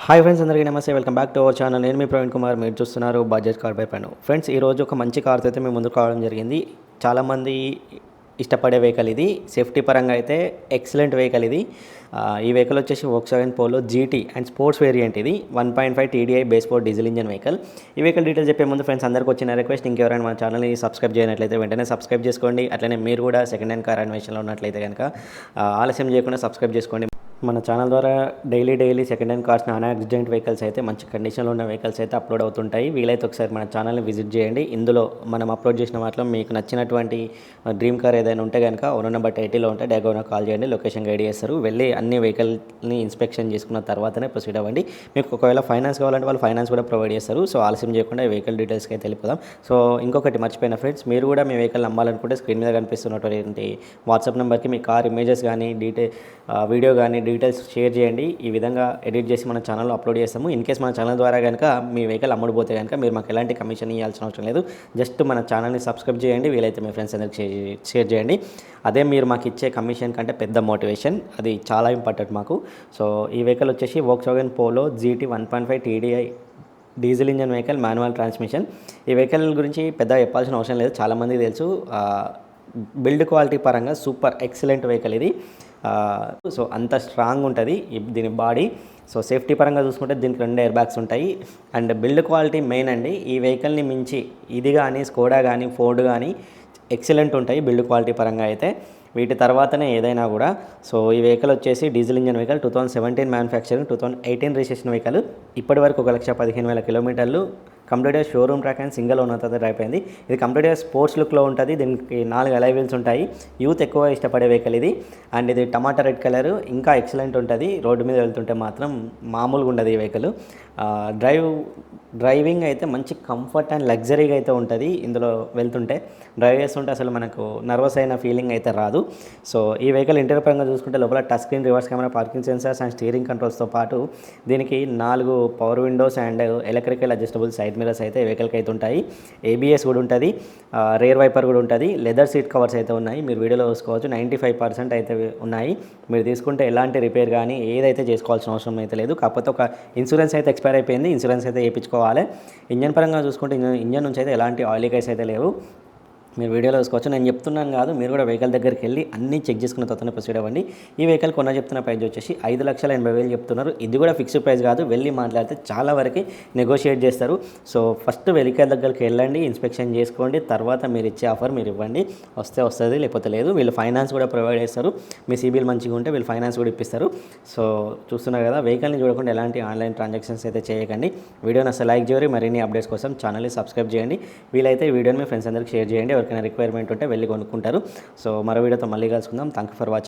Hi friends, అందరికీ నమస్తే. Welcome back to our channel. నేను మీ ప్రవీణ్ కుమార్. మీరు చూస్తున్నారు బజాజ్ కార్ బై పైన. ఫ్రెండ్స్, ఈరోజు ఒక మంచి కార్తో అయితే మేము ముందుకు రావడం జరిగింది. చాలామంది ఇష్టపడే వెహికల్ ఇది. సేఫ్టీ పరంగా అయితే ఎక్సలెంట్ వెహికల్ ఇది. ఈ వెహికల్ వచ్చేసి Volkswagen polo GT and sports variant ఇది. 1.5 TDI base 4 diesel engine vehicle. ఈ వెహికల్ డీటెయిల్స్ చెప్పే ముందు ఫ్రెండ్స్, అందరికీ వచ్చిన రిక్వెస్ట్, ఇంకెవరైనా మన ఛానల్ని సబ్స్క్రైబ్ చేయనట్లయితే వెంటనే సబ్స్క్రైబ్ చేసుకోండి. అట్లనే మీరు కూడా సెకండ్ హ్యాండ్ కార్ అన్వేషణలో ఉన్నట్లయితే కనుక ఆలస్యం చేయకుండా సబ్స్క్రైబ్ చేసుకోండి. మన ఛానల్ ద్వారా daily second hand cars, non accident vehicles అయితే మంచి కండిషన్లో ఉన్న వెహికల్స్ అయితే అప్లోడ్ అవుతుంటాయి. వీలైతే ఒకసారి మన ఛానల్ని విజిట్ చేయండి. ఇందులో మనం అప్లోడ్ చేసిన వాటిలో మీకు నచ్చినటువంటి డ్రీమ్ కార్ ఏదైనా ఉంటే కనుక ఓనర్ నెంబర్ 80లో ఉంటే డైరెక్ట్గా కాల్ చేయండి. లొకేషన్ గైడ్ చేస్తారు. వెళ్ళి అన్ని వెహికల్ని ఇన్స్పెక్షన్ చేసుకున్న తర్వాతనే ప్రొసీడ్ అవ్వండి. మీకు ఒకవేళ ఫైనాన్స్ కావాలంటే వాళ్ళు ఫైనాన్స్ కూడా ప్రొవైడ్ చేస్తారు. సో ఆలస్యం చేయకుండా ఈ వెహికల్ డీటెయిల్స్కి అయితే వెళ్ళిపోదాం. సో ఇంకొకటి మర్చిపోయిన ఫ్రెండ్స్, మీరు కూడా మీ వెహికల్ అమ్మాలనుకుంటే స్క్రీన్ మీద కనిపిస్తున్నటువంటి వాట్సాప్ నెంబర్కి మీ కార్ ఇమేజెస్ కానీ వీడియో కానీ డీటెయిల్స్ షేర్ చేయండి. ఈ విధంగా ఎడిట్ చేసి మన ఛానల్లో అప్లోడ్ చేస్తాము. ఇన్ కేస్ మన ఛానల్ ద్వారా కనుక మీ వెహికల్ అమ్ముడుపోతే కనుక మీరు మాకు ఎలాంటి కమిషన్ ఇవ్వాల్సిన అవసరం లేదు. జస్ట్ మన ఛానల్ని సబ్స్క్రైబ్ చేయండి. వీలైతే మీ ఫ్రెండ్స్ అందరికి షేర్ చేయండి. అదే మీరు మాకు ఇచ్చే కమిషన్ కంటే పెద్ద మోటివేషన్. అది చాలా ఇంపార్టెంట్ మాకు. సో ఈ వెహికల్ వచ్చేసి Volkswagen polo GT 1.5 TDI diesel engine vehicle, manual transmission. ఈ వెహికల్ గురించి పెద్దగా చెప్పాల్సిన అవసరం లేదు, చాలామందికి తెలుసు. బిల్డ్ క్వాలిటీ పరంగా సూపర్ ఎక్సలెంట్ వెహికల్ ఇది. సో అంత స్ట్రాంగ్ ఉంటుంది దీని బాడీ. సో సేఫ్టీ పరంగా చూసుకుంటే దీనికి 2 ఎయిర్ బ్యాగ్స్ ఉంటాయి. అండ్ బిల్డ్ క్వాలిటీ మెయిన్ అండి. ఈ వెహికల్ని మించి ఇది కానీ స్కోడా కానీ ఫోర్డ్ కానీ ఎక్సలెంట్ ఉంటాయి బిల్డ్ క్వాలిటీ పరంగా అయితే. వీటి తర్వాతనే ఏదైనా కూడా. సో ఈ వెహికల్ వచ్చేసి diesel engine vehicle, 2017 manufacturing, 2018 registration vehicle. ఇప్పటి వరకు 1,15,000 కిలోమీటర్లు కంప్లీట్గా షోరూమ్ ట్రాక్ అండ్ సింగిల్ ఓనర్తో డ్రైవ్ అయింది. ఇది కంప్లీట్గా స్పోర్ట్స్ లుక్లో ఉంటుంది. దీనికి 4 అలై వీల్స్ ఉంటాయి. యూత్ ఎక్కువ ఇష్టపడే వెహికల్ ఇది. అండ్ ఇది టమాటా రెడ్ కలర్, ఇంకా ఎక్సలెంట్ ఉంటుంది. రోడ్డు మీద వెళ్తుంటే మాత్రం మామూలుగా ఉండదు ఈ వెహికల్. డ్రైవింగ్ అయితే మంచి కంఫర్ట్ అండ్ లగ్జరీగా అయితే ఉంటుంది. ఇందులో వెళ్తుంటే డ్రైవ్ చేస్తుంటే అసలు మనకు నర్వస్ అయిన ఫీలింగ్ అయితే రాదు. సో ఈ వెహికల్ ఇంటీరియర్ పరంగా చూసుకుంటే లోపల touch screen, reverse camera, parking sensors and steering కంట్రోల్స్తో పాటు దీనికి 4 power windows and electrical adjustable side mirrors అయితే వెహికల్కి అయితే ఉంటాయి. ABS కూడా ఉంటుంది. రేర్ వైపర్ కూడా ఉంటుంది. లెదర్ సీట్ కవర్స్ అయితే ఉన్నాయి. మీరు వీడియోలో చూసుకోవచ్చు. 95% అయితే ఉన్నాయి. మీరు తీసుకుంటే ఎలాంటి రిపేర్ కానీ ఏదైతే చేసుకోవాల్సిన అవసరం అయితే లేదు. కాకపోతే ఒక ఇన్సూరెన్స్ అయితే ఎక్స్పైర్ అయిపోయింది. ఇన్సూరెన్స్ అయితే వేయించుకోవాలి. ఇంజన్ పరంగా చూసుకుంటే ఇంజన్ నుంచి అయితే ఎలాంటి ఆయిల్ లీకేజ్ అయితే లేవు. మీరు వీడియోలో చూసుకోవచ్చు. నేను చెప్తున్నాను కాదు, మీరు కూడా వెహికల్ దగ్గరికి వెళ్ళి అన్నీ చెక్ చేసుకున్న తర్వాతనే ప్రొసీడ్ అవ్వండి. ఈ వెహికల్ కొన్న చెప్తున్న ప్రైస్ వచ్చేసి 5,80,000 చెప్తున్నారు. ఇది కూడా ఫిక్స్డ్ ప్రైస్ కాదు. వెళ్ళి మాట్లాడితే చాలా వరకు నెగోషియేట్ చేస్తారు. సో ఫస్ట్ వెహికల్ దగ్గరికి వెళ్ళండి, ఇన్స్పెక్షన్ చేసుకోండి. తర్వాత మీరు ఇచ్చే ఆఫర్ మీరు ఇవ్వండి. వస్తే వస్తుంది, లేకపోతే లేదు. వీళ్ళు ఫైనాన్స్ కూడా ప్రొవైడ్ చేస్తారు. మీ సిబిల్ మంచిగా ఉంటే వీళ్ళు ఫైనాన్స్ కూడా ఇప్పిస్తారు. సో చూస్తున్నారు కదా, వెహికల్ని చూడకుండా ఎలాంటి ఆన్లైన్ ట్రాన్సాక్షన్స్ అయితే చేయకండి. వీడియోని అసలు లైక్ చేయండి. మరిన్ని అప్డేట్స్ కోసం ఛానల్ని సబ్స్క్రైబ్ చేయండి. వీలైతే ఈ వీడియోని మీ ఫ్రెండ్స్ అందరికి షేర్ చేయండి. ఎవరికైనా రిక్వైర్మెంట్ ఉంటే వెళ్ళి కొనుక్కుంటారు. సో మరో వీడియోతో మళ్ళీ కలుసుకుందాం. Thank you for watching.